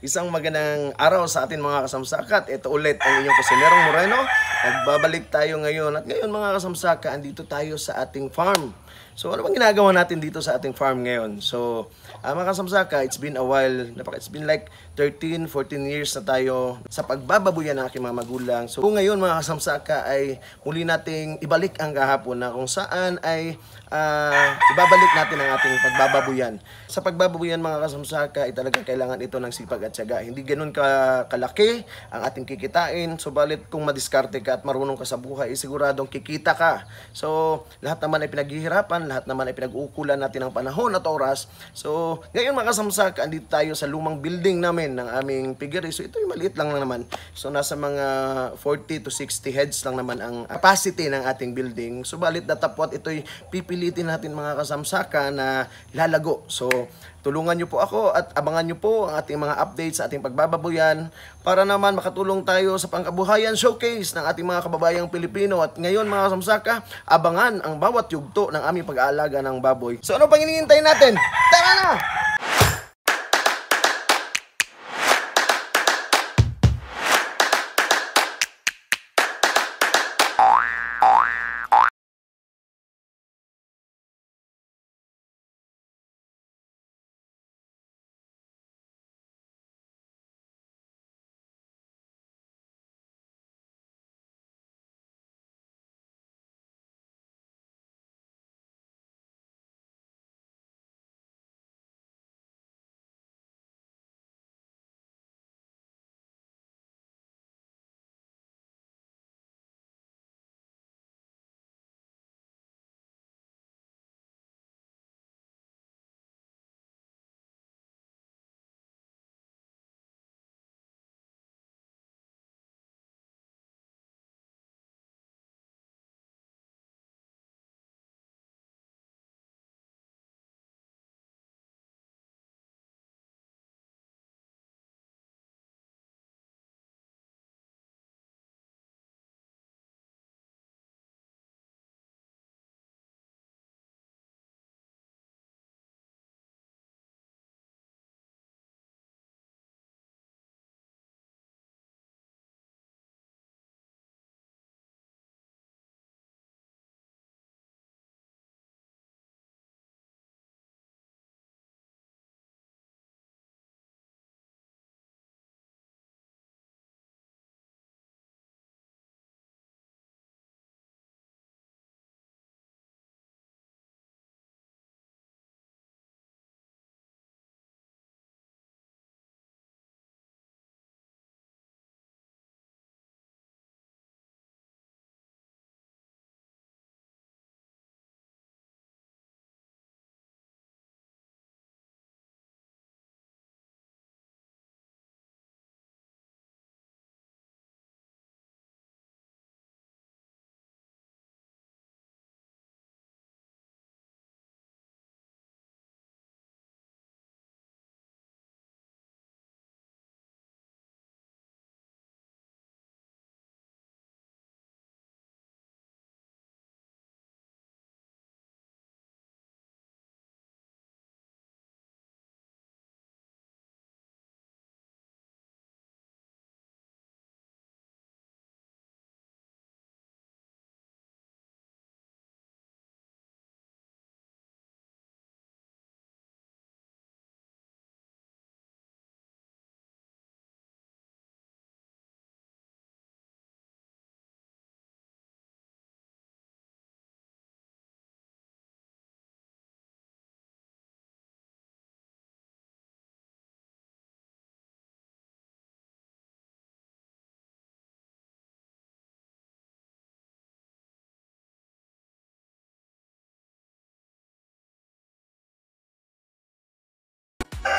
Isang magandang araw sa atin mga kasamsakat. Ito ulit ang inyong kusinerong Moreno. Nagbabalik tayo ngayon. At ngayon mga kasamsaka, andito tayo sa ating farm. So ano bang ginagawa natin dito sa ating farm ngayon? So mga kasamsaka, it's been a while. It's been like 13, 14 years na tayo sa pagbababuyan ng aking mga magulang. So ngayon mga kasamsaka ay muli nating ibalik ang kahapon na kung saan ay ibabalik natin ang ating pagbababuyan. Sa pagbababuyan mga kasamsaka ay talagang kailangan ito ng sipag at tiyaga. Hindi ganun kalaki ang ating kikitain. Subalit kung madiskarte ka at marunong ka sa buhay, siguradong kikita ka. So lahat naman ay pinaghihirapan, lahat naman ay pinag-uukulan natin ng panahon at oras. So ngayon mga kasamsaka, andito tayo sa lumang building namin ng aming piggery. So ito yung maliit lang naman. So nasa mga 40 to 60 heads lang naman ang capacity ng ating building. Subalit datapwat ito'y pipilitin natin mga kasamsaka na lalago. So tulungan nyo po ako at abangan nyo po ang ating mga updates sa ating pagbababuyan para naman makatulong tayo sa pangkabuhayan showcase ng ating mga kababayang Pilipino. At ngayon mga kasamsaka, abangan ang bawat yugto ng aming pag-aalaga ng baboy. So ano pang hinihintay natin? Tara na!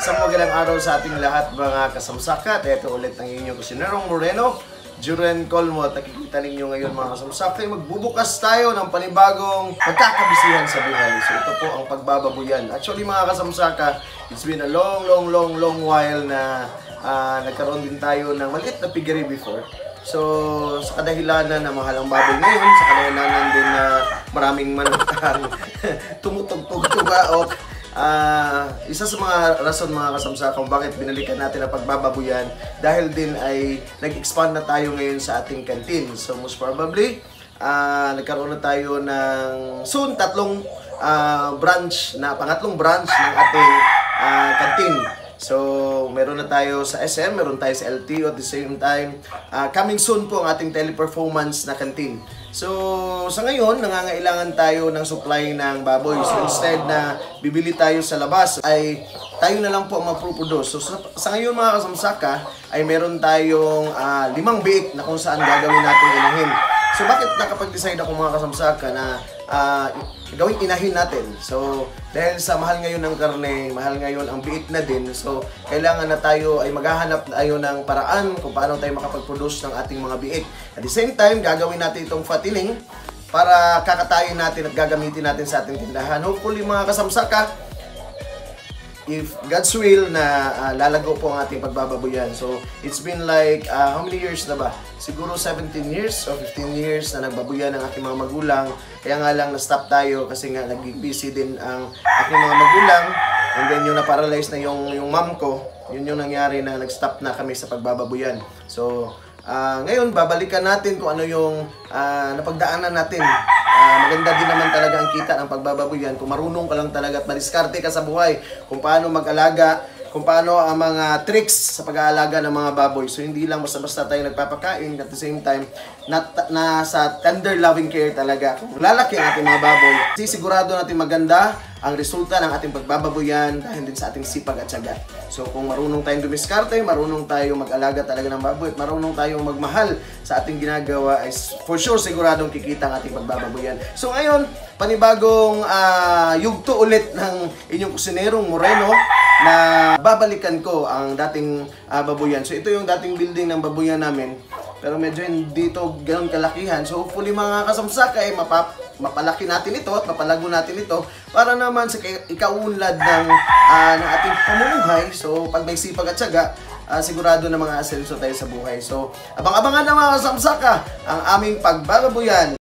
Isang magandang araw sa ating lahat mga kasamsakat. Ito ulit ang inyong kusinerong Moreno, Juren Colmo. At nakikita ninyo ngayon mga kasamsakat, magbubukas tayo ng panibagong pagkakabisihan sa buhay. So ito po ang pagbababuyan. Actually mga kasamsaka, it's been a long while na nagkaroon din tayo ng maliit na piggery before. So, sa kadahilanan na mahal ang baboy ngayon, sa kadahilanan din na maraming manang tumutugtog tubaok, isa sa mga rason mga kasamsa kung bakit binalikan natin ang pagbababoyan dahil din ay nag-expand na tayo ngayon sa ating canteen. So most probably, nagkaroon na tayo ng soon tatlong pangatlong branch ng ating canteen. So, meron na tayo sa SM, meron tayo sa LTO at the same time. Coming soon po ang ating teleperformance na canteen. So, sa ngayon, nangangailangan tayo ng supply ng baboy. So, instead na bibili tayo sa labas, ay tayo na lang po ang mag-produce. So, sa ngayon mga kasamsaka, ay meron tayong 5 biik na kung saan gagawin natin inahin. So, bakit nakapag-decide ako mga kasamsaka na gawing inahin natin? So, dahil sa mahal ngayon ng karne, mahal ngayon ang biik na din. So, kailangan na tayo ay maghahanap tayo ng paraan kung paano tayo makapag-produce ng ating mga biik. At the same time, gagawin natin itong fattening para kakatayin natin at gagamitin natin sa ating tindahan. Hopefully mga kasamsaka, if God's will na lalago po ang ating pagbababoyan. So, it's been like, how many years na ba? Siguro 17 years o 15 years na nagbaboyan ng aking mga magulang. Kaya nga lang na-stop tayo kasi nga nag-busy din ang aking mga magulang. And then yung na-paralyze na yung mom ko, yun yung nangyari na nag-stop na kami sa pagbababoyan. So, ngayon babalikan natin kung ano yung napagdaanan natin. Maganda din naman talaga ang kita ng pagbababoyan kung marunong ka lang talaga at madiskarte ka sa buhay kung paano mag-alaga, kung paano ang mga tricks sa pag-aalaga ng mga baboy. So hindi lang basta-basta tayo nagpapakain, at the same time nasa tender loving care talaga. Kung lalaki ang ating mga baboy, sigurado natin maganda ang resulta ng ating pagbababoyan dahil din sa ating sipag at tiyaga. So kung marunong tayong dumiskarte, marunong tayong mag-alaga talaga ng baboy, at marunong tayong magmahal sa ating ginagawa, ay for sure siguradong kikita ang ating pagbababoyan. So ngayon, panibagong yugto ulit ng inyong kusinerong Moreno na babalikan ko ang dating baboyan. So ito yung dating building ng baboyan namin, pero medyo hindi ito ganoon kalakihan. So hopefully mga kasamsaka ay mapalaki natin ito at mapalago natin ito para naman sa ikaunlad ng ating pamumuhay. So pag may sipag at tiyaga, sigurado na mga asenso tayo sa buhay. So abang-abangan na mga kasamsaka ang aming pagbababoyan.